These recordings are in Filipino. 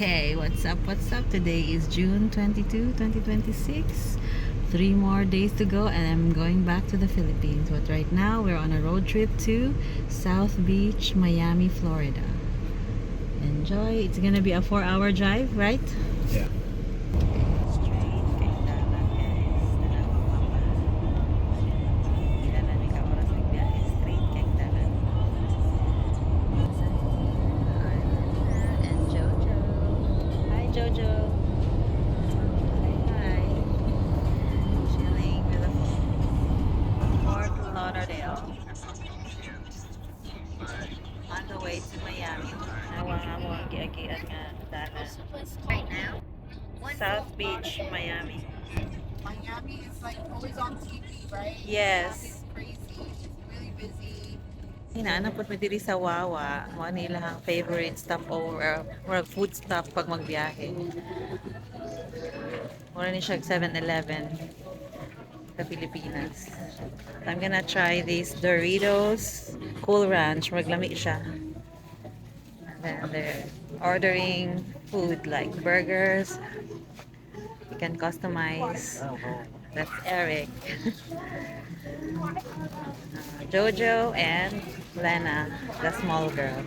Okay, what's up? What's up? Today is June 22, 2026. 3 more days to go and I'm going back to the Philippines. But right now, we're on a road trip to South Beach, Miami, Florida. Enjoy. It's gonna be a 4-hour drive, right? Yeah. Straight kay Dalan, guys. Dalawang mapa. Dalan, may ka-oras ng biyahe. Straight kay Dalan. And Jojo. Hi, Jojo. Hi, hi. Chilling with the Fort Lauderdale. On the way to Miami. Nawa nga mo ang giagian nga dalan. Right now, South Beach, Miami. Miami is like always on TV, right? Yes. It's crazy. It's really busy. Hinaanap po diri sa Wawa. Mo nilang favorite stopover or food stop pag magbiyahe. Mura ni siya 7-Eleven sa Pilipinas. I'm gonna try these Doritos Cool Ranch. Maglami siya. And then they're ordering food like burgers. You can customize. That's Eric. Jojo and Lena, the small girl.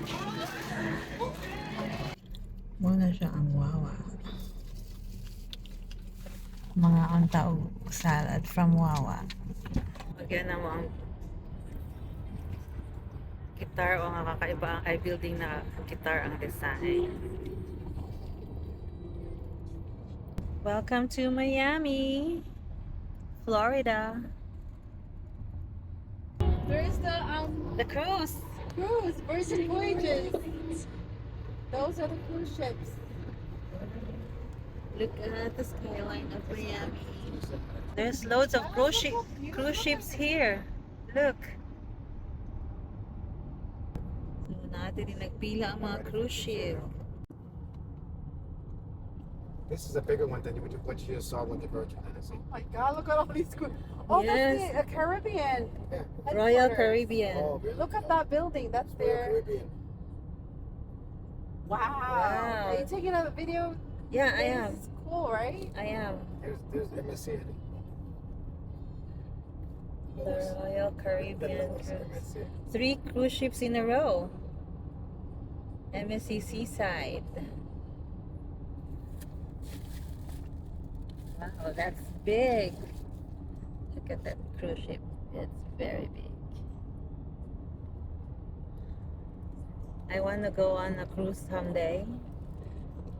Muna siya ang Wawa. Mga ang taog salad from Wawa. Magyan na mo ang guitar o nga kakaiba ang kay building na guitar ang design. Welcome to Miami, Florida. There's The cruise. cruise, Virgin Voyages. Those are the cruise ships. Look at the skyline of Miami. There's loads of cruise ships here. Look. So natin din nagpila ang mga cruise ship. This is a bigger one than what you just saw with the Virgin Hennessy. Oh my God! Look at all these cruise. Oh, Yes. that's the Caribbean. Royal headquarters. Caribbean. Oh, really? Look at that building. That's Royal their. Caribbean. Wow. Wow. Are you taking a video? Yeah, I am. This is cool, right? I am. There's MSC. The Royal Caribbean Lowe's cruise. MSC. 3 cruise ships in a row. MSC Seaside. Wow, that's big. Look at that cruise ship. It's very big. I want to go on a cruise someday.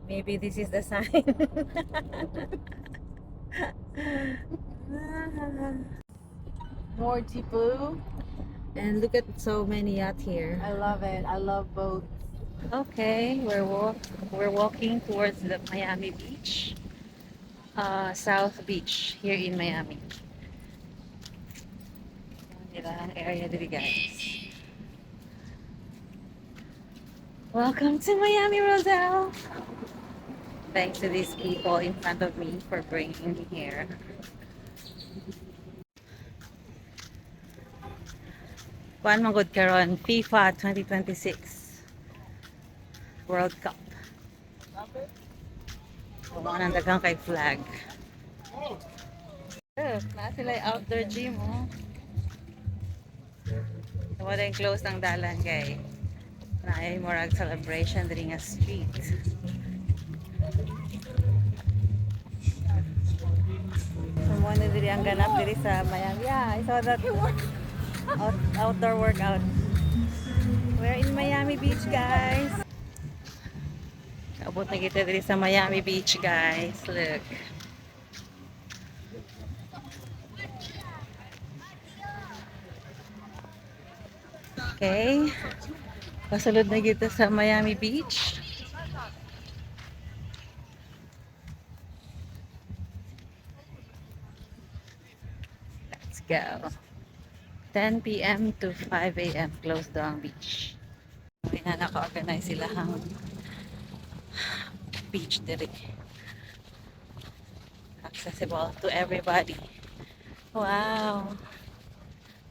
Maybe this is the sign. More deep blue. And look at so many yachts here. I love it. I love boats. Okay, we're walking towards the Miami Beach, South Beach here in Miami. Nila ang area dito, guys. Welcome to Miami, Roselle. Thanks to these people in front of me for bringing me here. Kuan man gud karon FIFA 2026 World Cup. Mga nang dagang kay flag. Na sila yung outdoor gym, oh. Wala yung close ng dalan kay na ay morag celebration diri nga street. So mo na diri ang ganap diri sa Miami. Yeah, I saw that outdoor workout. We're in Miami Beach, guys. Kaabot na kita diri sa Miami Beach, guys. Look. Okay. Pasulod na kita sa Miami Beach. Let's go. 10 p.m. to 5 a.m. closed down beach. May na naka-organize sila ang beach diri. Accessible to everybody. Wow.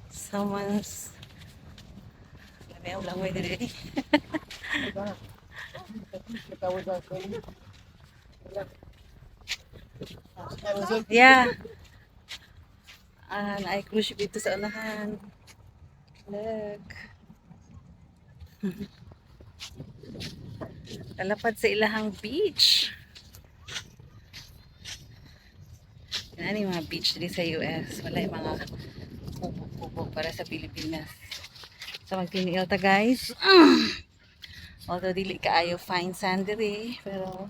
Someone's may ulang way diri. That was our thing. That was it. Yeah. Naay cruise ship dito sa unahan. Look. Lalapad sa ilahang beach. Yan yung mga beach dito sa US. Wala yung mga kubo-kubo para sa Pilipinas. So magtiniil ta guys. Although dili kaayo fine sand diri, pero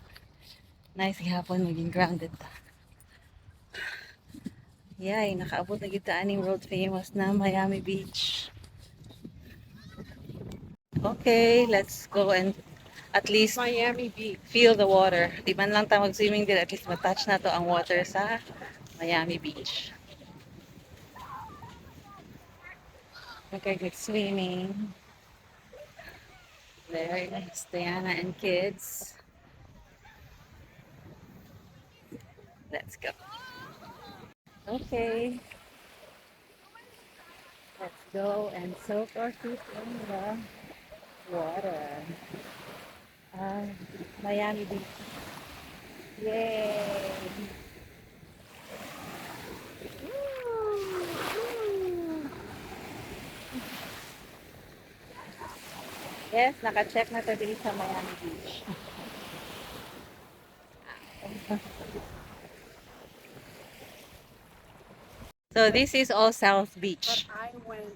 nice gihapon maging grounded ta. Yay, nakaabot na kita aning world famous na Miami Beach. Okay, let's go and at least Miami Beach. feel the water. Di man lang ta mag-swimming din, at least matouch na to ang water sa Miami Beach. Okay, good swimming. Very nice, Diana and kids. Let's go. Okay. Let's go and soak our feet in the water. Miami Beach. Yay! Yes, naka-check na tayo sa Miami Beach. So this is all South Beach. I went.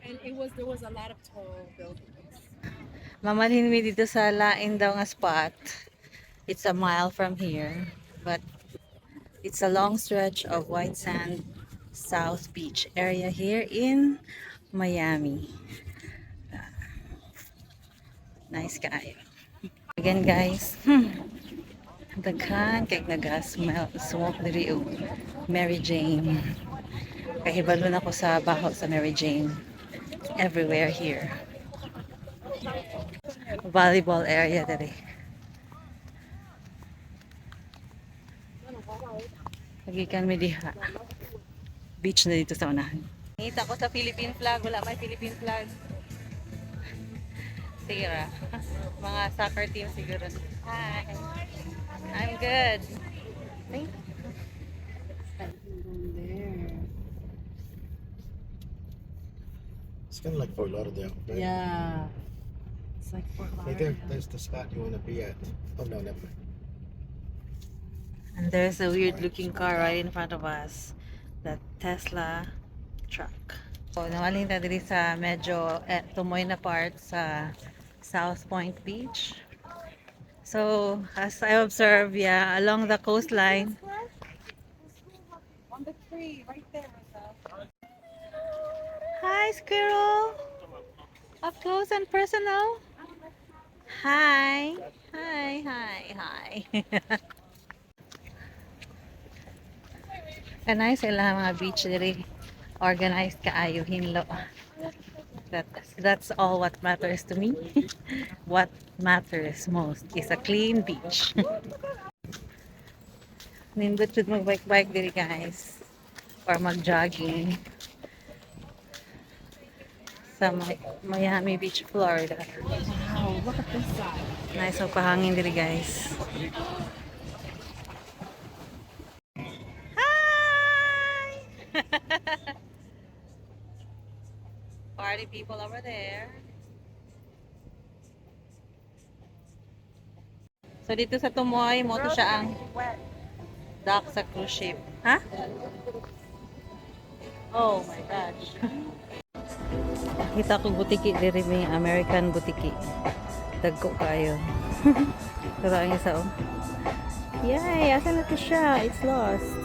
And there was a lot of tall buildings. Mamalhin mi dito sa lain daw nga spot. It's a mile from here, but it's a long stretch of white sand South Beach area here in Miami. Nice kaayo. Again guys, daghan kay naga-smell smoke diri og Mary Jane. Kahibalo na ko sa baho sa Mary Jane. Everywhere here. Volleyball area diri. Pagikan mi diha. Beach na dito sa unahan. Ngita ko sa Philippine flag, wala may Philippine flag. Tira. Mga soccer team siguro. Hi. I'm good. Thank you. It's kind of like Fort Lauderdale, right? Yeah. It's like Fort Right there. There's the spot you want to be at. Oh no, never mind. And there's a weird looking car right in front of us. The Tesla truck. So, nawaling na diri sa medyo tumoy na part sa South Point Beach. So, as I observe, yeah, along the coastline. on the tree right there. Hi, squirrel! Up close and personal. Hi! Hi, hi, hi. Kanay sila mga beach diri. Organized kaayo hinlo. That's all what matters to me. What matters most is a clean beach. Nindot jud mag-bike diri guys. Or mag-jogging. Sa Miami Beach, Florida. Wow, look at this side. Nice ang pahangin diri guys. Hi! Party people over there. So dito sa Tumoy, mo to siya ang dock sa cruise ship. Ha? Oh my gosh. Kita ko butiki diri may American butiki. Dagko kayo. Pero ang isa oh. Yay! Asan na to siya? It's lost.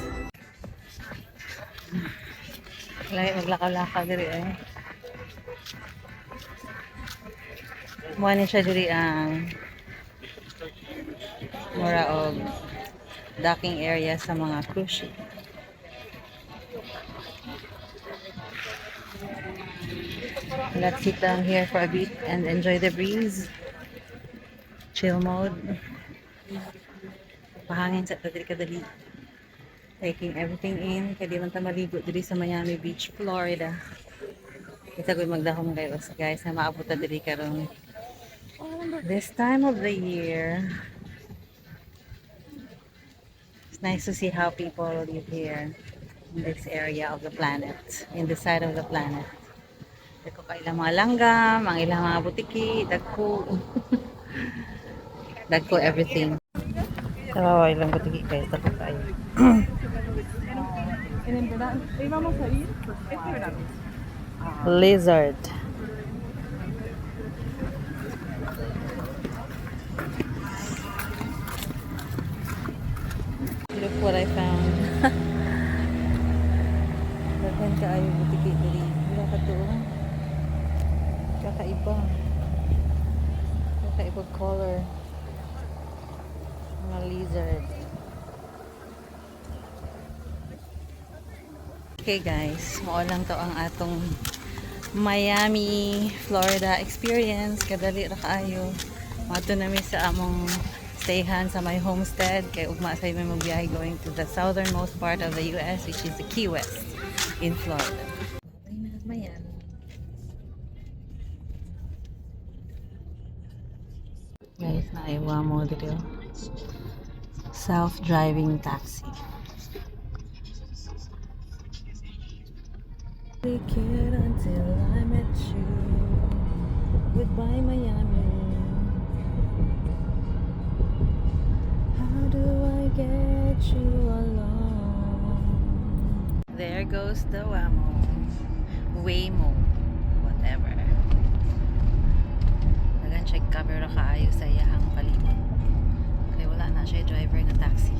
Lagi maglakaw-lakaw diri eh. Muna siya diri ang mura og docking area sa mga cruise ship. Let's sit down here for a bit and enjoy the breeze. Chill mode. Pahangin sa diri kadali. Taking everything in. Kaya di man ta maligo diri sa Miami Beach, Florida. Kita ko magdahom kayo guys na maabot na diri karon. This time of the year. It's nice to see how people live here in this area of the planet, in this side of the planet. Dagko ka ilang mga langgam, ang ilang mga butiki, dagko. Dagko everything. Tawa ilang butiki kayo, dagko kayo. Lizard. Look what I found. Dagan ka ay butiki diri. Wala ka to. Kakaiba. Kakaiba color. Mga lizard. Okay guys, mao lang to ang atong Miami, Florida experience. Kadali ra kaayo. Mato na mi sa among stayhan sa my homestead kay ugma sa may magbiyahe going to the southernmost part of the US, which is the Key West in Florida. Miami. Guys, naiwa mo dito. Self-driving taxi. We cared until I met you. Goodbye, Miami. How do I get you along? There goes the Waymo. Whatever. Nagan check camera kaayo sa iyahang palibot. Kaya wala na siya driver ng taxi.